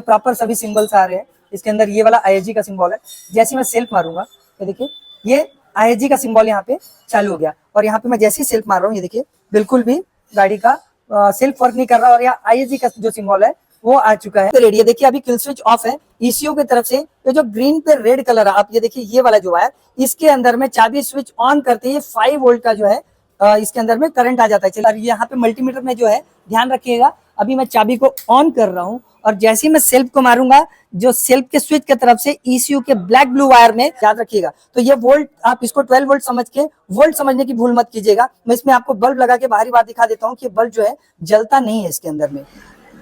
Proper सभी symbols आ रहे हैं। इसके अंदर ये वाला ISG का सिंबल है। जैसे मैं सेल्फ मारूंगा ये देखिए, ये ISG का सिंबल यहाँ पे चालू हो गया और यहाँ पे मैं जैसे ही सेल्फ मार रहा हूँ ये देखिए बिल्कुल भी गाड़ी का सेल्फ वर्क नहीं कर रहा और यहाँ ISG का जो सिंबल है वो आ चुका है। तो रेडियो देखिए अभी किल स्विच ऑफ है ECU की तरफ से। ये जो ग्रीन पे रेड कलर है, आप ये देखिए ये वाला जो है इसके अंदर में चाबी स्विच ऑन करते ही 5 वोल्ट का जो है इसके अंदर में करंट आ जाता है। चलिए यहाँ पे मल्टीमीटर में जो है ध्यान रखिएगा, अभी मैं चाबी को ऑन कर रहा हूँ और जैसे ही मैं सेल्फ को मारूंगा जो सेल्फ के स्विच की तरफ से ECU के ब्लैक ब्लू वायर में याद रखिएगा। तो ये वोल्ट आप इसको 12 वोल्ट समझ के वोल्ट समझने की भूल मत कीजिएगा। मैं इसमें आपको बल्ब लगा के बाहरी बात दिखा देता हूँ कि बल्ब जो है जलता नहीं है इसके अंदर में।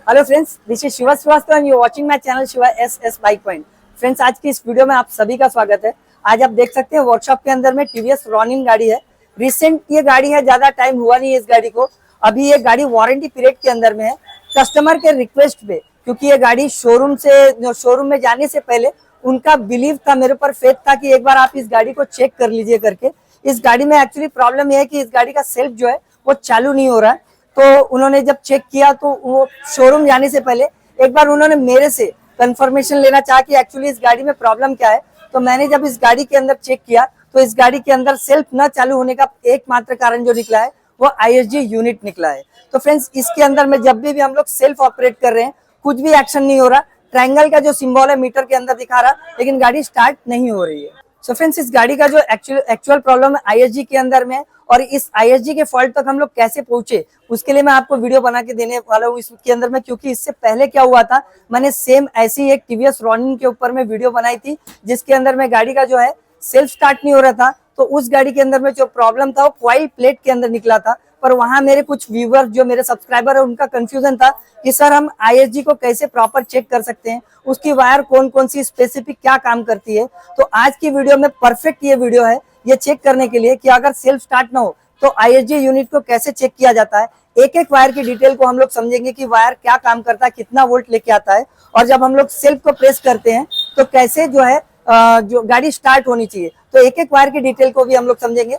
Hello friends, this is Shiva Srivastava and you watching my channel Shiva SS bike point. Friends, आज की इस वीडियो में आप सभी का स्वागत है। आज आप देख सकते हैं वर्कशॉप के अंदर में TVS रॉनिन गाड़ी है। रिसेंट ये गाड़ी है, ज्यादा टाइम हुआ नहीं है इस गाड़ी को। अभी ये गाड़ी वारंटी पीरियड के अंदर में है। कस्टमर के रिक्वेस्ट पे, क्योंकि ये गाड़ी शोरूम में जाने से पहले उनका बिलीव था, मेरे ऊपर फेथ था कि एक बार आप इस गाड़ी को चेक कर लीजिए करके। इस गाड़ी में एक्चुअली प्रॉब्लम यह है कि इस गाड़ी का सेल्फ जो है वो चालू नहीं हो रहा है। तो उन्होंने जब चेक किया तो वो शोरूम जाने से पहले एक बार उन्होंने मेरे से कंफर्मेशन लेना चाहा कि एक्चुअली इस गाड़ी में प्रॉब्लम क्या है। तो मैंने जब इस गाड़ी के अंदर चेक किया तो इस गाड़ी के अंदर सेल्फ न चालू होने का एकमात्र कारण जो निकला है वो ISG यूनिट निकला है। तो फ्रेंड्स, इसके अंदर में जब भी हम लोग सेल्फ ऑपरेट कर रहे हैं कुछ भी एक्शन नहीं हो रहा। ट्रायंगल का जो सिंबल है मीटर के अंदर दिखा रहा, लेकिन गाड़ी स्टार्ट नहीं हो रही है। सो फ्रेंड्स, इस गाड़ी का जो एक्चुअल प्रॉब्लम है ISG के अंदर में, और इस ISG के फॉल्ट तक हम लोग कैसे पहुंचे उसके लिए मैं आपको वीडियो बना के देने वाला हूँ इसके अंदर में। क्योंकि इससे पहले क्या हुआ था, मैंने सेम ऐसी एक TVS रॉनिन के ऊपर में वीडियो बनाई थी जिसके अंदर में गाड़ी का जो है सेल्फ स्टार्ट नहीं हो रहा था। तो उस गाड़ी के अंदर में जो प्रॉब्लम था वो कॉइल प्लेट के अंदर निकला था। पर वहां मेरे कुछ व्यूअर जो मेरे सब्सक्राइबर है उनका कंफ्यूजन था कि सर हम ISG को कैसे प्रॉपर चेक कर सकते हैं, उसकी वायर कौन कौन सी स्पेसिफिक क्या काम करती है। तो आज की वीडियो में परफेक्ट ये वीडियो है ये चेक करने के लिए कि अगर सेल्फ स्टार्ट ना हो तो ISG यूनिट को कैसे चेक किया जाता है। एक एक वायर की डिटेल को हम लोग समझेंगे कि वायर क्या काम करता है, कितना वोल्ट लेके आता है, और जब हम लोग सेल्फ को प्रेस करते हैं तो कैसे जो है जो गाड़ी स्टार्ट होनी चाहिए। तो एक एक वायर की डिटेल को भी हम लोग समझेंगे।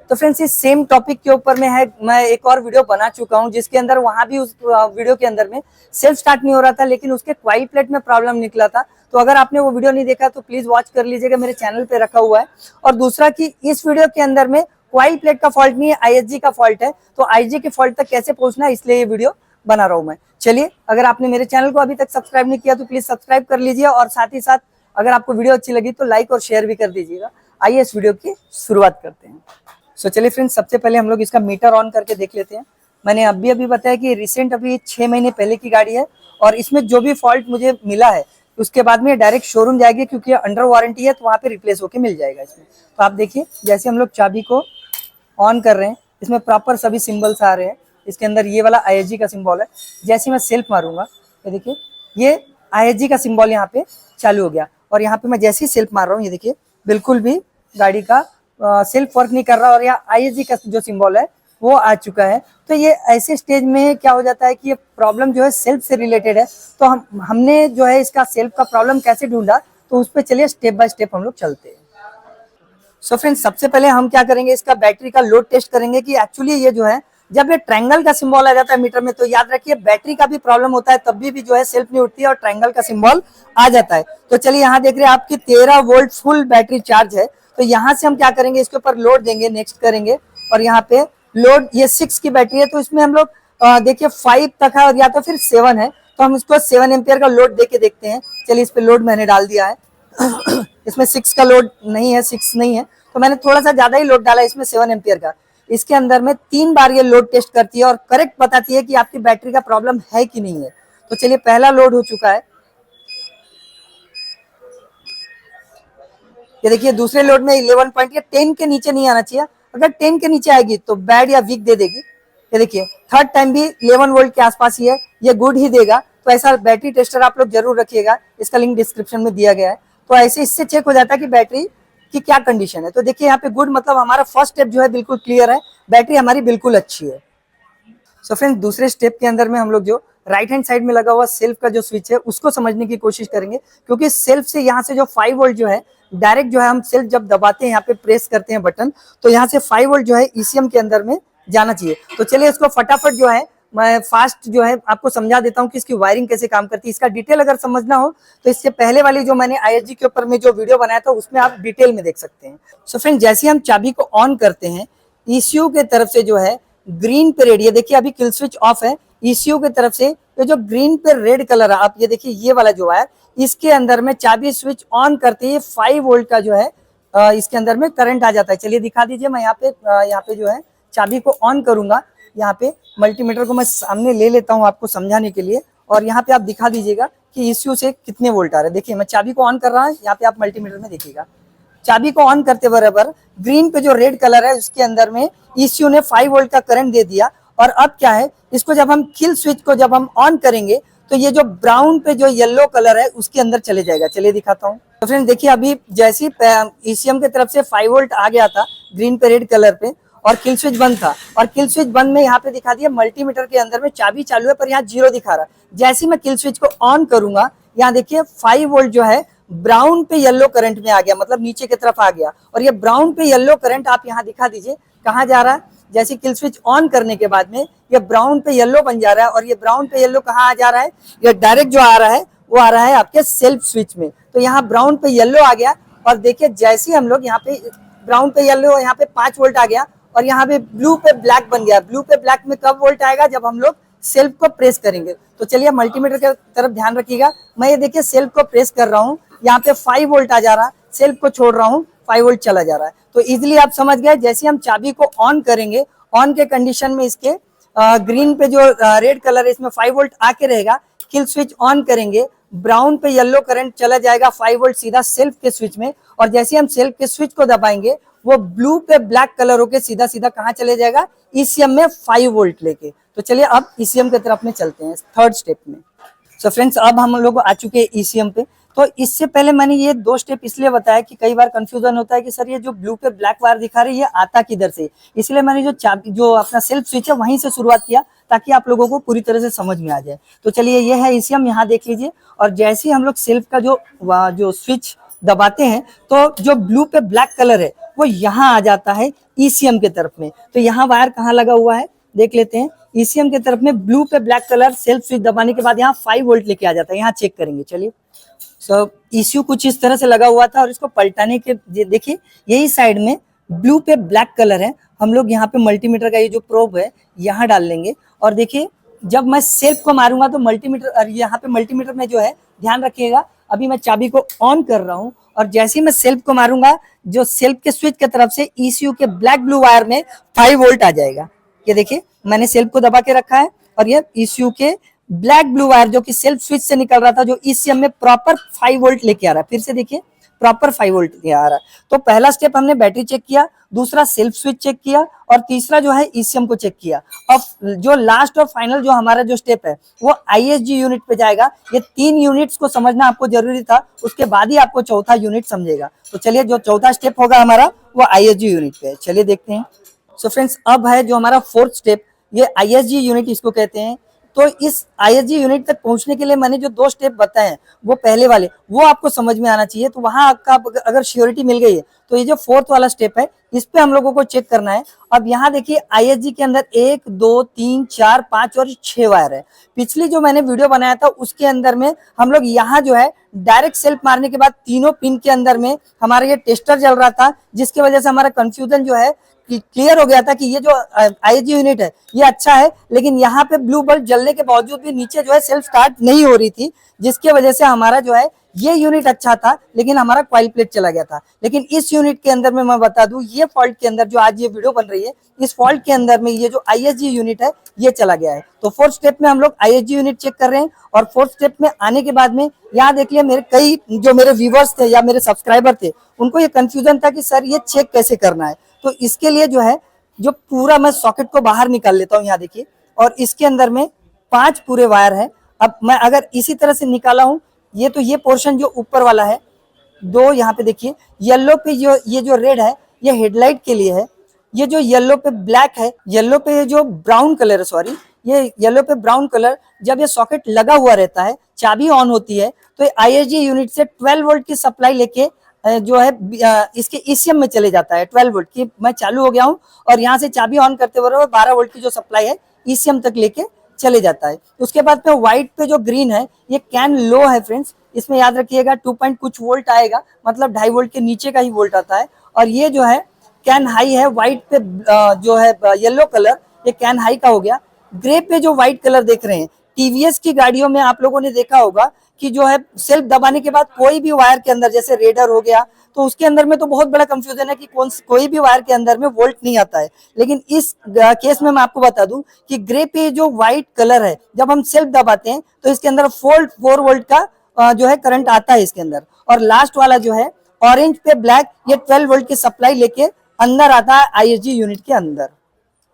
तो फ्रेंड्स, इस सेम टॉपिक के ऊपर में है मैं एक और वीडियो बना चुका हूं जिसके अंदर वहां भी उस वीडियो के अंदर में सेल्फ स्टार्ट नहीं हो रहा था, लेकिन उसके कॉइल प्लेट में प्रॉब्लम निकला था। तो अगर आपने वो वीडियो नहीं देखा तो प्लीज वॉच कर लीजिएगा, मेरे चैनल पे रखा हुआ है। और दूसरा कि इस वीडियो के अंदर में कॉइल प्लेट का फॉल्ट नहीं है, ISG का फॉल्ट है। तो ISG के फॉल्ट तक कैसे पहुंचना है इसलिए ये वीडियो बना रहा हूं मैं। चलिए, अगर आपने मेरे चैनल को अभी तक सब्सक्राइब नहीं किया तो प्लीज सब्सक्राइब कर लीजिए, और साथ ही साथ अगर आपको वीडियो अच्छी लगी तो लाइक और शेयर भी कर दीजिएगा। आइए इस वीडियो की शुरुआत करते हैं। सो चलिए फ्रेंड्स, सबसे पहले हम लोग इसका मीटर ऑन करके देख लेते हैं। मैंने अभी बताया कि रिसेंट अभी 6 महीने पहले की गाड़ी है, और इसमें जो भी फॉल्ट मुझे मिला है उसके बाद में डायरेक्ट शोरूम जाएगी, क्योंकि अंडर वारंटी है तो वहाँ पे रिप्लेस होके मिल जाएगा इसमें। तो आप देखिए जैसे हम लोग चाबी को ऑन कर रहे हैं इसमें प्रॉपर सभी सिंबल्स आ रहे हैं। इसके अंदर ये वाला ISG का सिंबल है। जैसे मैं सेल्फ मारूंगा ये देखिए, ये ISG का सिंबल यहाँ पे चालू हो गया, और यहाँ पे मैं जैसे ही सेल्फ मार रहा हूँ ये देखिए बिल्कुल भी गाड़ी का सेल्फ वर्क नहीं कर रहा, और यहाँ ISG का जो सिंबल है वो आ चुका है। तो ये ऐसे स्टेज में क्या हो जाता है कि ये प्रॉब्लम जो है सेल्फ से रिलेटेड है। तो हमने जो है इसका सेल्फ का प्रॉब्लम कैसे ढूंढा, तो उस पर चलिए स्टेप बाय स्टेप हम लोग चलते हैं। सो फ्रेंड्स, सबसे पहले हम क्या करेंगे, इसका बैटरी का लोड टेस्ट करेंगे कि एक्चुअली ये जो है जब ये ट्रायंगल का सिंबल आ जाता है मीटर में तो याद रखिए बैटरी का भी प्रॉब्लम होता है, तब भी जो है सेल्फ नहीं उठती है और ट्रायंगल का सिंबल आ जाता है। तो चलिए यहाँ देख रहे हैं आपकी 13 वोल्ट फुल बैटरी चार्ज है। तो यहाँ से हम क्या करेंगे, इसके ऊपर लोड देंगे, नेक्स्ट करेंगे, और यहाँ पे लोड ये 6 की बैटरी है तो इसमें हम लोग देखिए 5 तक है और या तो फिर 7 है। तो हम इसको 7 एम्पियर का लोड दे के देखते हैं। चलिए इस पे लोड मैंने डाल दिया है। इसमें 6 का लोड नहीं है, 6 नहीं है, तो मैंने थोड़ा सा ज्यादा ही लोड डाला है इसमें 7 एम्पियर का। इसके अंदर में 3 बार ये लोड टेस्ट करती है और करेक्ट बताती है कि आपकी बैटरी का प्रॉब्लम है कि नहीं है। तो चलिए पहला लोड हो चुका है। ये देखिए दूसरे लोड में 11 पॉइंट, या 10 के नीचे नहीं आना चाहिए। अगर 10 के नीचे आएगी तो बैड या वीक दे देगी। ये देखिए थर्ड टाइम भी 11 वोल्ट के आसपास ही है, ये गुड ही देगा। तो ऐसा बैटरी टेस्टर आप लोग जरूर रखिएगा, इसका लिंक डिस्क्रिप्शन में दिया गया है। तो ऐसे इससे चेक हो जाता है कि बैटरी की क्या कंडीशन है। तो देखिए यहाँ पे गुड मतलब हमारा फर्स्ट स्टेप जो है बिल्कुल क्लियर है, बैटरी हमारी बिल्कुल अच्छी है। सो फ्रेंड्स, दूसरे स्टेप के अंदर में हम लोग जो राइट हैंड साइड में लगा हुआ सेल्फ का जो स्विच है उसको समझने की कोशिश करेंगे, क्योंकि सेल्फ से यहाँ से जो 5 वोल्ट जो है डायरेक्ट जो है हम सेल्फ जब दबाते हैं यहाँ पे प्रेस करते हैं बटन, तो यहाँ से 5 वोल्ट जो है ECM के अंदर में जाना चाहिए। तो चलिए इसको फटाफट जो है मैं फास्ट जो है आपको समझा देता हूँ कि इसकी वायरिंग कैसे काम करती है। इसका डिटेल अगर समझना हो तो इससे पहले वाली जो मैंने ISG के ऊपर में जो वीडियो बनाया था उसमें आप डिटेल में देख सकते हैं। सो फ्रेंड, जैसे हम चाबी को ऑन करते हैं, ECU के तरफ से जो है ग्रीन पे रेड, ये देखिए अभी किल स्विच ऑफ है, ECU की तरफ से ये जो ग्रीन पे रेड कलर है, आप ये देखिए ये वाला जो वायर, इसके अंदर में चाबी स्विच ऑन करते ही 5 वोल्ट का जो है इसके अंदर में करंट आ जाता है। चलिए दिखा दीजिए, मैं यहाँ पे जो है चाबी को ऑन करूंगा, यहाँ पे मल्टीमीटर को मैं सामने ले लेता हूँ आपको समझाने के लिए, और यहाँ पे आप दिखा दीजिएगा कि ECU से कितने वोल्ट आ रहे हैं। देखिए मैं चाबी को ऑन कर रहा हूँ, यहाँ पे आप मल्टीमीटर में देखिएगा, चाबी को ऑन करते बराबर ग्रीन पे जो रेड कलर है उसके अंदर में ECU ने 5 वोल्ट का करंट दे दिया। और अब क्या है, इसको जब हम किल स्विच को जब हम ऑन करेंगे तो ये जो ब्राउन पे जो येलो कलर है उसके अंदर चले जाएगा। चलिए दिखाता हूँ। तो फ्रेंड देखिए, अभी जैसे ही ECM की तरफ से 5 वोल्ट आ गया था ग्रीन पे रेड कलर पे, और किल स्विच बंद था, और किल स्विच बंद में यहाँ पे दिखा दिया मल्टीमीटर के अंदर में चाबी चालू है पर यहाँ 0 दिखा रहा है। जैसे ही मैं किल स्विच को ऑन करूंगा, यहाँ देखिए 5 वोल्ट जो है ब्राउन पे येलो करंट में आ गया, मतलब नीचे की तरफ आ गया। और ये ब्राउन पे येलो करंट आप यहाँ दिखा दीजिए कहाँ जा रहा है। जैसे किल स्विच ऑन करने के बाद में ये ब्राउन पे येलो बन जा रहा है, और ये ब्राउन पे येलो कहाँ आ जा रहा है, ये डायरेक्ट जो आ रहा है वो आ रहा है आपके सेल्फ स्विच में। तो यहाँ ब्राउन पे येलो आ गया, और देखिए जैसे हम लोग यहाँ पे ब्राउन पे येलो, यहाँ पे 5 वोल्ट आ गया, और यहाँ पे ब्लू पे ब्लैक बन गया। ब्लू पे ब्लैक में कब वोल्ट आएगा, जब हम लोग सेल्फ को प्रेस करेंगे। तो चलिए मल्टीमीटर की तरफ ध्यान रखिएगा, मैं ये देखिए सेल्फ को प्रेस कर रहा हूँ, यहाँ पे 5 वोल्ट आ जा रहा है, सेल्फ को छोड़ रहा हूँ 5 वोल्ट चला जा रहा है। तो इजिली आप समझ गए, जैसे हम चाबी को ऑन करेंगे, ऑन के कंडीशन में इसके ग्रीन पे जो रेड कलर है इसमें 5 वोल्ट आके रहेगा। किल स्विच ऑन करेंगे, ब्राउन पे येलो करंट चला जाएगा 5 वोल्ट सीधा सेल्फ के स्विच में, और जैसे हम सेल्फ के स्विच को दबाएंगे वो ब्लू पे ब्लैक कलर होके सीधा सीधा कहाँ चले जाएगा, ECM में 5 वोल्ट लेके। तो चलिए अब ECM की तरफ में चलते हैं थर्ड स्टेप में। सो फ्रेंड्स, अब हम लोग आ चुके हैं ECM पे। तो इससे पहले मैंने ये 2 स्टेप इसलिए बताया कि कई बार कंफ्यूजन होता है कि सर ये जो ब्लू पे ब्लैक वायर दिखा रही है ये आता किधर से, इसलिए मैंने जो अपना सेल्फ स्विच है वहीं से शुरुआत किया ताकि आप लोगों को पूरी तरह से समझ में आ जाए। तो चलिए ये है ECM, यहाँ देख लीजिए, और जैसे ही हम लोग सेल्फ का जो स्विच दबाते हैं तो जो ब्लू पे ब्लैक कलर है वो यहाँ आ जाता है ECM के तरफ में। तो यहाँ वायर कहाँ लगा हुआ है देख लेते हैं। ECM के तरफ में ब्लू पे ब्लैक कलर सेल्फ स्विच दबाने के बाद यहाँ 5 वोल्ट लेके आ जाता है, यहाँ चेक करेंगे। चलिए ECU कुछ इस तरह से लगा हुआ था, और इसको पलटाने के देखिए यही साइड में ब्लू पे ब्लैक कलर है, हम लोग यहाँ पे मल्टीमीटर का ये जो प्रोब है यहाँ डाल लेंगे, और देखिए जब मैं सेल्फ को मारूंगा तो मल्टीमीटर, यहाँ पे मल्टीमीटर में जो है ध्यान रखिएगा, अभी मैं चाबी को ऑन कर रहा हूँ, और जैसे ही मैं सेल्फ को मारूंगा जो सेल्फ के स्विच की तरफ से ECU के ब्लैक ब्लू वायर में 5 वोल्ट आ जाएगा। ये देखिए मैंने सेल्फ को दबा के रखा है, और ये ECU के ब्लैक ब्लू वायर जो कि सेल्फ स्विच से निकल रहा था जो ECM में प्रॉपर 5 वोल्ट लेके आ रहा है। फिर से देखिए प्रॉपर 5 वोल्ट लेके आ रहा है। तो पहला स्टेप हमने बैटरी चेक किया, दूसरा सेल्फ स्विच चेक किया, और तीसरा जो है ECM को चेक किया। अब जो लास्ट और फाइनल जो हमारा जो स्टेप है वो ISG यूनिट पे जाएगा। ये 3 यूनिट्स को समझना आपको जरूरी था, उसके बाद ही आपको चौथा यूनिट समझेगा। तो चलिए जो चौथा स्टेप होगा हमारा वो ISG यूनिट पे है, चलिए देखते हैं। सो फ्रेंड्स, अब है जो हमारा फोर्थ स्टेप, ये ISG यूनिट इसको कहते हैं। तो इस ISG यूनिट तक पहुंचने के लिए मैंने जो 2 स्टेप बताए हैं वो पहले वाले वो आपको समझ में आना चाहिए। तो वहां आपका अगर श्योरिटी मिल गई है तो ये जो 4th वाला स्टेप है इस पे हम लोगों को चेक करना है। अब यहाँ देखिए ISG के अंदर 1 2 3 4 5 और 6 वायर है। पिछली जो मैंने वीडियो बनाया था उसके अंदर में हम लोग यहाँ जो है डायरेक्ट सेल्फ मारने के बाद तीनों पिन के अंदर में हमारा ये टेस्टर चल रहा था, जिसकी वजह से हमारा कंफ्यूजन जो है क्लियर हो गया था कि ये जो ISG यूनिट है ये अच्छा है, लेकिन यहाँ पे ब्लू बल्ब जलने के बावजूद भी नीचे जो है सेल्फ स्टार्ट नहीं हो रही थी, जिसकी वजह से हमारा जो है ये यूनिट अच्छा था लेकिन हमारा कॉइल प्लेट चला गया था। लेकिन इस यूनिट के अंदर में मैं बता दूं, ये फॉल्ट के अंदर जो आज ये वीडियो बन रही है इस फॉल्ट के अंदर में ये जो ISG यूनिट है ये चला गया है। तो 4th स्टेप में हम लोग ISG यूनिट चेक कर रहे हैं, और 4th स्टेप में आने के बाद में यहाँ देख लिया मेरे कई जो मेरे व्यूवर्स थे या मेरे सब्सक्राइबर थे उनको ये कंफ्यूजन था कि सर ये चेक कैसे करना है। तो इसके लिए जो है जो पूरा मैं सॉकेट को बाहर निकाल लेता हूँ, यहाँ देखिए, और इसके अंदर में 5 पूरे वायर है। अब मैं अगर इसी तरह से निकाला हूँ ये, तो ये पोर्शन जो ऊपर वाला है 2, यहाँ पे देखिए येलो पे ये जो रेड है ये हेडलाइट के लिए है, ये जो येलो पे ब्लैक है, येलो पे जो ब्राउन कलर है, सॉरी ये येलो पे ब्राउन कलर, जब ये सॉकेट लगा हुआ रहता है चाबी ऑन होती है तो ISG यूनिट से 12 वोल्ट की सप्लाई लेके जो है इसके ECM में चले जाता है। 12 वोल्ट की मैं चालू हो गया हूँ, और यहाँ से चाबी ऑन करते हुए 12 वोल्ट की जो सप्लाई है ECM तक लेके चले जाता है। उसके बाद में व्हाइट पे जो ग्रीन है ये कैन लो है फ्रेंड्स, इसमें याद रखिएगा 2 पॉइंट कुछ वोल्ट आएगा, मतलब 2.5 वोल्ट के नीचे का ही वोल्ट आता है। और ये जो है कैन हाई है, व्हाइट पे जो है येलो कलर, ये कैन हाई का हो गया। ग्रे पे जो व्हाइट कलर देख रहे हैं, टीवीएस की गाड़ियों में आप लोगों ने देखा होगा कि जो है सेल्फ दबाने के बाद कोई भी वायर के अंदर, जैसे रेडर हो गया, तो उसके अंदर में तो बहुत बड़ा कंफ्यूजन है कि कोई भी वायर के अंदर में वोल्ट नहीं आता है। लेकिन इस केस में मैं आपको बता दूं कि ग्रे पे जो व्हाइट कलर है, जब हम सेल्फ दबाते हैं तो इसके अंदर 4 वोल्ट का जो है करंट आता है इसके अंदर। और लास्ट वाला जो है ऑरेंज पे ब्लैक, ये 12 वोल्ट की सप्लाई लेके अंदर आता है आईएसजी यूनिट के अंदर।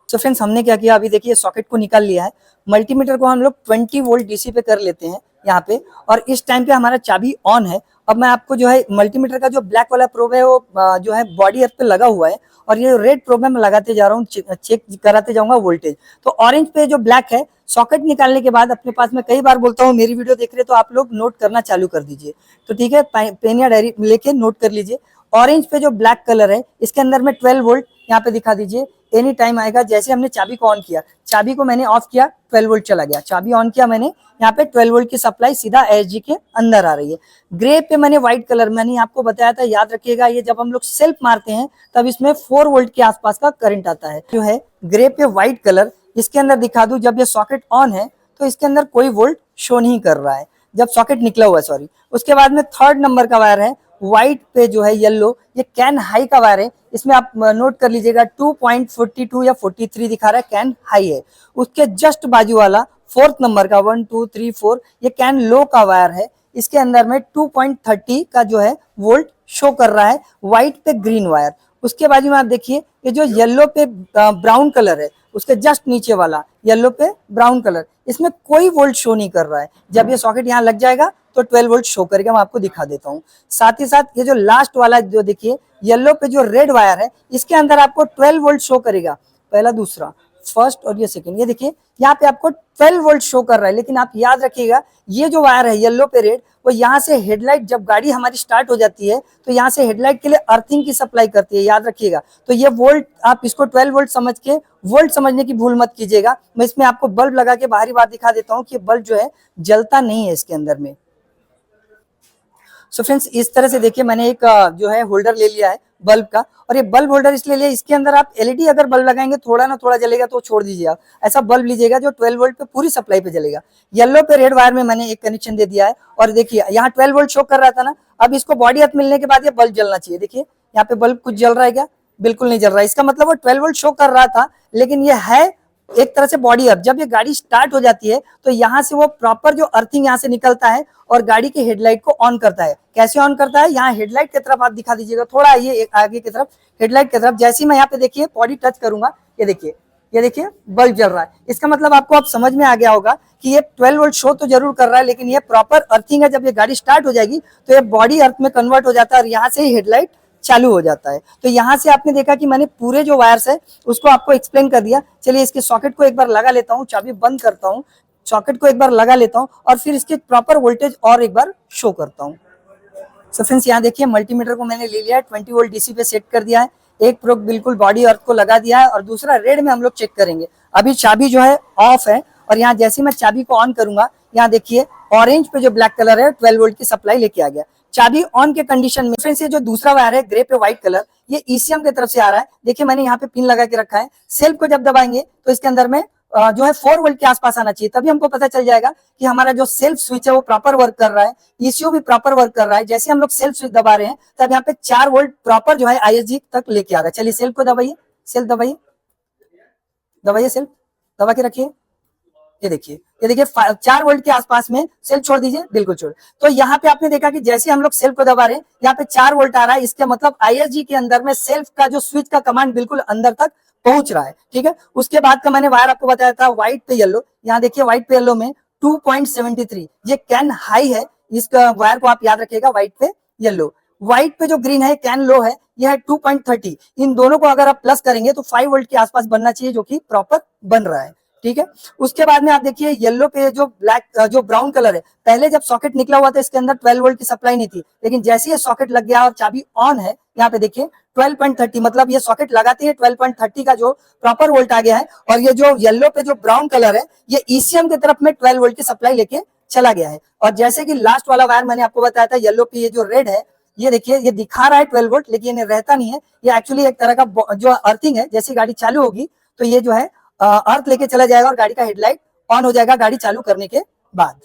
तो फ्रेंड्स हमने क्या किया, अभी देखिए सॉकेट को निकाल लिया है, मल्टीमीटर को हम लोग 20 वोल्ट डीसी पे कर लेते हैं यहाँ पे, और इस टाइम पे हमारा चाबी ऑन है। अब मैं आपको जो है मल्टीमीटर का जो ब्लैक वाला प्रोब है वो जो है बॉडी अर्थ पे लगा हुआ है, और ये रेड प्रोब में मैं लगाते जा रहा हूँ, चेक कराते जाऊंगा वोल्टेज। तो ऑरेंज पे जो ब्लैक है, सॉकेट निकालने के बाद अपने पास में कई बार बोलता हूँ, मेरी वीडियो देख रहे तो आप लोग नोट करना चालू कर दीजिए। तो ठीक है, पेन या डायरी लेके नोट कर लीजिए। ऑरेंज पे जो ब्लैक कलर है इसके अंदर में 12 वोल्ट यहाँ पे दिखा दीजिए, एनी टाइम आएगा। जैसे हमने चाबी को ऑन किया, चाबी को मैंने ऑफ किया, 12 वोल्ट चला गया। चाबी ऑन किया मैंने, यहाँ पे 12 वोल्ट की सप्लाई सीधा एएसजी के अंदर आ रही है। ग्रे पे मैंने व्हाइट कलर, मैंने आपको बताया था, याद रखिएगा, ये जब हम लोग सेल्फ मारते हैं तब इसमें 4 वोल्ट के आसपास का करंट आता है। जो है ग्रे पे व्हाइट कलर, इसके अंदर दिखा दूं, जब ये सॉकेट ऑन है तो इसके अंदर कोई वोल्ट शो नहीं कर रहा है, जब सॉकेट निकला हुआ है, सॉरी। उसके बाद में 3rd नंबर का वायर है व्हाइट पे जो है येलो, ये कैन हाई का वायर है। इसमें आप नोट कर लीजिएगा 2.42 या 43 दिखा रहा है, कैन हाई है। उसके जस्ट बाजू वाला 4th नंबर का 1 2 3 4, ये कैन लो का वायर है। इसके अंदर में 2.30 का जो है वोल्ट शो कर रहा है, व्हाइट पे ग्रीन वायर। उसके बाजू में आप देखिए ये जो येलो पे ब्राउन कलर है, उसके जस्ट नीचे वाला येलो पे ब्राउन कलर, इसमें कोई वोल्ट शो नहीं कर रहा है। जब ये सॉकेट यहाँ लग जाएगा तो 12 वोल्ट शो करेगा, मैं आपको दिखा देता हूँ। साथ ही साथ ये जो लास्ट वाला जो देखिए येलो पे जो रेड वायर है, इसके अंदर आपको 12 वोल्ट शो करेगा, पहला, दूसरा, फर्स्ट और ये सेकंड। ये देखिए यहाँ पे आपको 12 वोल्ट शो कर रहा है। लेकिन आप याद रखिएगा, ये जो वायर है येलो पे रेड, वो यहाँ से हेडलाइट, जब गाड़ी हमारी स्टार्ट हो जाती है तो यहाँ से हेडलाइट के लिए अर्थिंग की सप्लाई करती है, याद रखिएगा। तो ये वोल्ट, आप इसको 12 वोल्ट समझ के वोल्ट समझने की भूल मत कीजिएगा। मैं इसमें आपको बल्ब लगा के बाहरी बात दिखा देता हूँ कि बल्ब जो है जलता नहीं है इसके अंदर में। सो फ्रेंड्स इस तरह से देखिए मैंने एक जो है होल्डर ले लिया है बल्ब का, और ये बल्ब होल्डर इसलिए लिया, इसके अंदर आप एलईडी अगर बल्ब लगाएंगे थोड़ा ना थोड़ा जलेगा तो छोड़ दीजिए, आप ऐसा बल्ब लीजिएगा जो 12 वोल्ट पे पूरी सप्लाई पे जलेगा। येलो पे रेड वायर में मैंने एक कनेक्शन दे दिया है, और देखिए यहाँ 12 वोल्ट शो कर रहा था ना, अब इसको बॉडी अर्थ मिलने के बाद ये बल्ब जलना चाहिए। देखिए यहाँ पे बल्ब कुछ जल रहा है क्या? बिल्कुल नहीं जल रहा है। इसका मतलब वो 12 वोल्ट शो कर रहा था, लेकिन ये है एक तरह से बॉडी अर्थ। जब ये गाड़ी स्टार्ट हो जाती है तो यहाँ से वो प्रॉपर जो अर्थिंग यहाँ से निकलता है और गाड़ी की हेडलाइट को ऑन करता है। कैसे ऑन करता है? यहाँ हेडलाइट की तरफ आप दिखा दीजिएगा, थोड़ा ये आगे की तरफ, हेडलाइट की तरफ। जैसे ही मैं यहाँ पे देखिए बॉडी टच करूंगा, ये देखिए बल्ब जल रहा है। इसका मतलब आपको अब समझ में आ गया होगा कि ये 12 वोल्ट शो तो जरूर कर रहा है, लेकिन ये प्रॉपर अर्थिंग है। जब ये गाड़ी स्टार्ट हो जाएगी तो ये बॉडी अर्थ में कन्वर्ट हो जाता है और यहाँ से ही हेडलाइट चालू हो जाता है। तो यहाँ से आपने देखा कि मैंने पूरे जो वायर्स है उसको आपको एक्सप्लेन कर दिया। चलिए इसके सॉकेट को एक बार लगा लेता हूँ, चाबी बंद करता हूँ, सॉकेट को एक बार लगा लेता हूँ और फिर इसके प्रॉपर वोल्टेज और एक बार शो करता हूँ। सो फ्रेंड्स यहाँ देखिए मल्टीमीटर को मैंने ले लिया है, 20 वोल्ट डीसी पे सेट कर दिया है। एक प्रोब बिल्कुल बॉडी अर्थ को लगा दिया है और दूसरा रेड में हम लोग चेक करेंगे। अभी चाबी जो है ऑफ है, और यहाँ जैसे मैं चाबी को ऑन करूंगा, यहाँ देखिए ऑरेंज पे जो ब्लैक कलर है 12 वोल्ट की सप्लाई लेके आ गया। चाबी ऑन के कंडीशन में फ्रेंड्स ये जो दूसरा वायर है ग्रे पे व्हाइट कलर, ये ईसीएम की तरफ से आ रहा है। देखिए मैंने यहाँ पे पिन लगा के रखा है। सेल्फ को जब दबाएंगे तो इसके अंदर में जो है 4 वोल्ट के आसपास आना चाहिए, तभी हमको पता चल जाएगा कि हमारा जो सेल्फ स्विच है वो प्रॉपर वर्क कर रहा है, ईसीयू भी प्रॉपर वर्क कर रहा है। जैसे हम लोग सेल्फ स्विच दबा रहे हैं तब यहाँ पे 4 वोल्ट प्रॉपर जो है आईएसजी तक लेके आ रहा है। चलिए सेल्फ को दबाइए, सेल्फ दबाइए, दबाइए, सेल्फ दबा के रखिए। ये देखिए 4 वोल्ट के आसपास में सेल्फ छोड़ दीजिए, बिल्कुल छोड़। तो यहाँ पे आपने देखा कि जैसे हम लोग सेल्फ को दबा रहे हैं यहाँ पे 4 वोल्ट आ रहा है। इसका मतलब आईएसजी के अंदर में सेल्फ का जो स्विच का कमांड बिल्कुल अंदर तक पहुंच रहा है। ठीक है, उसके बाद का मैंने वायर आपको बताया था व्हाइट पे येलो। यहाँ देखिए व्हाइट पे येलो में 2.73 ये कैन हाई है। इसका वायर को आप याद रखिएगा, व्हाइट पे येलो। व्हाइट पे जो ग्रीन है कैन लो है, यह है 2.30। इन दोनों को अगर आप प्लस करेंगे तो 5 वोल्ट के आसपास बनना चाहिए, जो कि प्रॉपर बन रहा है। ठीक है। उसके बाद में आप देखिए येलो पे जो ब्लैक जो ब्राउन कलर है, पहले जब सॉकेट निकला हुआ था इसके अंदर 12 वोल्ट की सप्लाई नहीं थी, लेकिन जैसे ये सॉकेट लग गया और चाबी ऑन है, यहाँ पे देखिए 12.30, मतलब ये सॉकेट लगाते ही 12.30 का जो प्रॉपर वोल्ट आ गया है। और ये जो येलो पे जो ब्राउन कलर है, ये ईसीएम की तरफ में 12 वोल्ट की सप्लाई लेके चला गया है। और जैसे कि लास्ट वाला वायर मैंने आपको बताया था, येलो पे ये जो रेड है, ये देखिए ये दिखा रहा है 12 वोल्ट, लेकिन ये रहता नहीं है। ये एक्चुअली एक तरह का जो अर्थिंग है, जैसी गाड़ी चालू होगी तो ये जो है अर्थ लेके चला जाएगा और गाड़ी का हेडलाइट ऑन हो जाएगा गाड़ी चालू करने के बाद।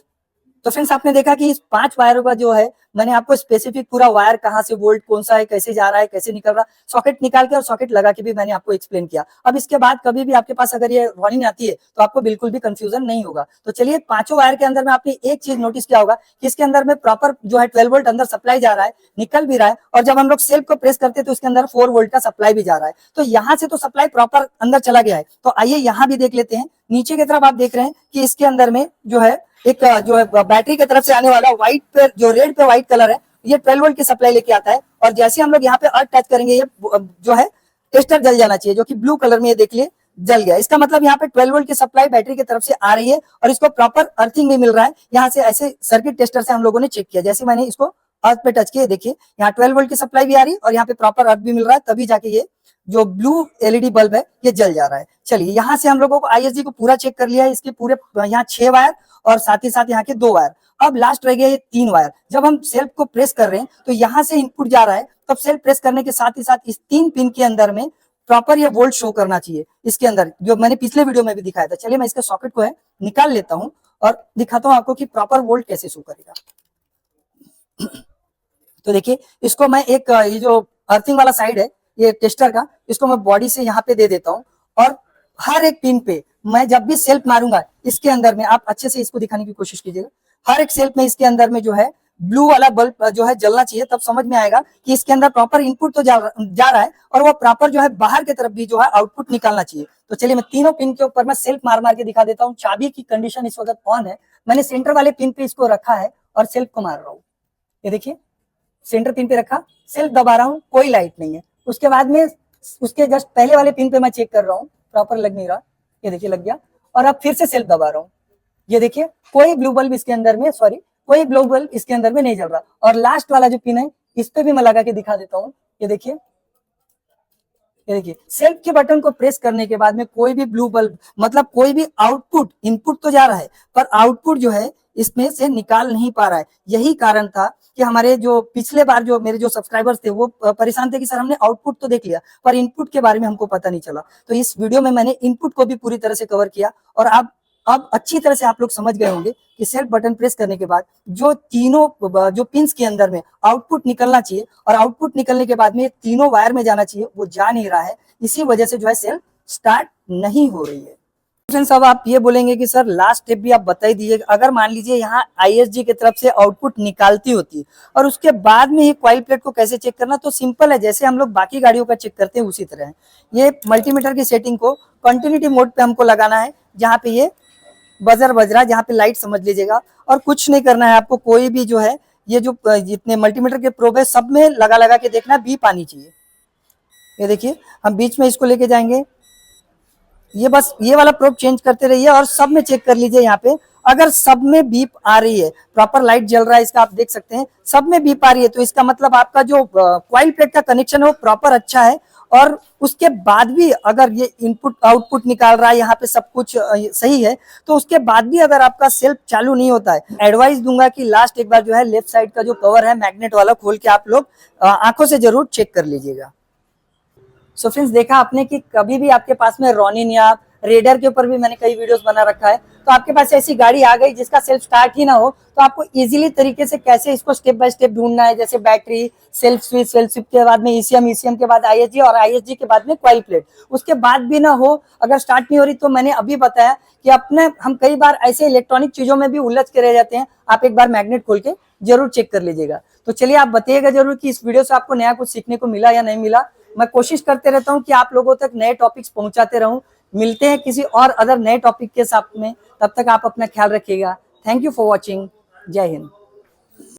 तो फ्रेंड्स आपने देखा कि इस 5 वायरों का जो है मैंने आपको स्पेसिफिक पूरा वायर कहाँ से वोल्ट कौन सा है, कैसे जा रहा है, कैसे निकल रहा है, सॉकेट निकाल के और सॉकेट लगा के भी मैंने आपको एक्सप्लेन किया। अब इसके बाद कभी भी आपके पास अगर ये वार्निंग आती है तो आपको बिल्कुल भी कंफ्यूजन नहीं होगा। तो चलिए 5 वायर के अंदर में आपने एक चीज नोटिस किया होगा कि इसके अंदर में प्रॉपर जो है 12 वोल्ट अंदर सप्लाई जा रहा है, निकल भी रहा है। और जब हम लोग सेल्फ को प्रेस करते हैं तो इसके अंदर 4 वोल्ट का सप्लाई भी जा रहा है। तो यहाँ से तो सप्लाई प्रॉपर अंदर चला गया है। तो आइए यहाँ भी देख लेते हैं। नीचे की तरफ आप देख रहे हैं कि इसके अंदर में जो है एक जो है बैटरी की तरफ से आने वाला व्हाइट पे जो रेड पे व्हाइट कलर है, ये 12 वोल्ट की सप्लाई लेके आता है। और जैसे हम लोग यहाँ पे अर्थ टच करेंगे, ये जो है टेस्टर जल जाना चाहिए, जो कि ब्लू कलर में ये देख लिए जल गया। इसका मतलब यहाँ पे 12 वोल्ट की सप्लाई बैटरी की तरफ से आ रही है और इसको प्रॉपर अर्थिंग भी मिल रहा है। यहाँ से ऐसे सर्किट टेस्टर से हम लोगों ने चेक किया, जैसे मैंने इसको अर्थ पे टच किया, देखिए यहाँ 12 वोल्ट की सप्लाई भी आ रही है और यहाँ पे प्रॉपर अर्थ भी मिल रहा है, तभी जाके ये जो ब्लू एलईडी बल्ब है ये जल जा रहा है। चलिए यहाँ से हम लोगों को आईएसजी को पूरा चेक कर लिया है, इसके पूरे यहाँ 6 वायर और साथ ही साथ यहाँ के 2 वायर। अब लास्ट रह गया ये 3 वायर। जब हम सेल्फ को प्रेस कर रहे हैं तो यहाँ से इनपुट जा रहा है, तब सेल्फ प्रेस करने के साथ ही साथ इस 3 पिन के अंदर में प्रॉपर ये वोल्ट शो करना चाहिए इसके अंदर, जो मैंने पिछले वीडियो में भी दिखाया था। चलिए मैं इसके सॉकेट को है निकाल लेता हूँ और दिखाता हूँ आपको कि प्रॉपर वोल्ट कैसे शो करेगा। तो देखिए इसको मैं एक ये जो अर्थिंग वाला साइड है ये टेस्टर का, इसको मैं बॉडी से यहाँ पे दे देता हूँ और हर एक पिन पे मैं जब भी सेल्फ मारूंगा इसके अंदर में, आप अच्छे से इसको दिखाने की कोशिश कीजिएगा, हर एक सेल्फ में इसके अंदर में जो है ब्लू वाला बल्ब जो है जलना चाहिए, तब समझ में आएगा कि इसके अंदर प्रॉपर इनपुट तो जा रहा है और वो प्रॉपर जो है बाहर की तरफ भी जो है आउटपुट निकालना चाहिए। तो चलिए मैं तीनों पिन के ऊपर मैं सेल्फ मार मार के दिखा देता हूँ। चाबी की कंडीशन इस वक्त ऑन है, मैंने सेंटर वाले पिन पे इसको रखा है और सेल्फ को मार रहा हूँ। ये देखिए सेंटर पिन पे रखा, सेल्फ दबा रहा हूँ, कोई लाइट नहीं है। उसके बाद में उसके जस्ट पहले वाले पिन पे मैं चेक कर रहा हूँ, प्रॉपर लग नहीं रहा, ये देखिए लग गया। और अब फिर से सेल्फ दबा रहा हूँ, ये देखिए कोई ब्लू बल्ब इसके अंदर में, सॉरी कोई ब्लू बल्ब इसके अंदर में नहीं जल रहा। और लास्ट वाला जो पिन है इस पे भी मैं लगा के दिखा देता हूँ, ये देखिए, ये देखिए सेल्फ के बटन को प्रेस करने के बाद में कोई भी ब्लू बल्ब, मतलब कोई भी आउटपुट, इनपुट तो जा रहा है पर आउटपुट जो है इसमें से निकाल नहीं पा रहा है। यही कारण था कि हमारे जो पिछले बार जो मेरे जो सब्सक्राइबर्स थे वो परेशान थे कि सर हमने आउटपुट तो देख लिया पर इनपुट के बारे में हमको पता नहीं चला। तो इस वीडियो में मैंने इनपुट को भी पूरी तरह से कवर किया और अब अच्छी तरह से आप लोग समझ गए होंगे कि सेल्फ बटन प्रेस करने के बाद जो तीनों जो पिंस के अंदर में आउटपुट निकलना चाहिए और आउटपुट निकलने के बाद में तीनों वायर में जाना चाहिए, वो जा नहीं रहा है। इसी वजह से जो है सेल्फ स्टार्ट नहीं हो रही है। फ्रेंड्स अब आप ये बोलेंगे कि सर लास्ट स्टेप भी आप बता दीजिए, अगर मान लीजिए यहाँ आईएसजी की तरफ से आउटपुट निकालती होती और उसके बाद में ये कॉइल प्लेट को कैसे चेक करना, तो सिंपल है, जैसे हम लोग बाकी गाड़ियों का चेक करते हैं उसी तरह है। ये मल्टीमीटर की सेटिंग को कंटिन्यूटी मोड पे हमको लगाना है, जहाँ पे ये बजर बज रहा है, जहाँ पे लाइट समझ लीजिएगा, और कुछ नहीं करना है आपको। कोई भी जो है ये जो जितने मल्टीमीटर के प्रोब है सब में लगा लगा के देखना, बीप आनी चाहिए। ये देखिए हम बीच में इसको लेके जाएंगे, ये बस ये वाला प्रोब चेंज करते रहिए और सब में चेक कर लीजिए। यहाँ पे अगर सब में बीप आ रही है, प्रॉपर लाइट जल रहा है, इसका आप देख सकते हैं सब में बीप आ रही है, तो इसका मतलब आपका जो कॉइल प्लेट का कनेक्शन है वो प्रॉपर अच्छा है। और उसके बाद भी अगर ये इनपुट आउटपुट निकाल रहा है, यहाँ पे सब कुछ सही है, तो उसके बाद भी अगर आपका सेल्फ चालू नहीं होता है, एडवाइस दूंगा कि लास्ट एक बार जो है लेफ्ट साइड का जो कवर है मैग्नेट वाला खोल के आप लोग आंखों से जरूर चेक कर लीजिएगा। सो फ्रेंड्स देखा आपने कि कभी भी आपके पास में रॉनिन या रेडर के ऊपर भी मैंने कई वीडियोस बना रखा है, तो आपके पास ऐसी गाड़ी आ गई जिसका सेल्फ स्टार्ट ही ना हो, तो आपको इजीली तरीके से कैसे इसको स्टेप बाय स्टेप ढूंढना है, जैसे बैटरी, सेल्फ स्विच के बाद में ईसीएम के बाद आईएसजी और आईएसजी के बाद में कॉइल प्लेट, उसके बाद भी ना हो, अगर स्टार्ट नहीं हो रही, तो मैंने अभी बताया कि अपने हम कई बार ऐसे इलेक्ट्रॉनिक चीजों में भी उलझ के रह जाते हैं। आप एक बार मैग्नेट खोल के जरूर चेक कर लीजिएगा। तो चलिए आप बताइएगा जरूर कि इस वीडियो से आपको नया कुछ सीखने को मिला या नहीं मिला। मैं कोशिश करते रहता हूं कि आप लोगों तक नए टॉपिक्स पहुंचाते रहूं। मिलते हैं किसी और अदर नए टॉपिक के साथ में, तब तक आप अपना ख्याल रखिएगा। Thank you for watching. जय हिंद।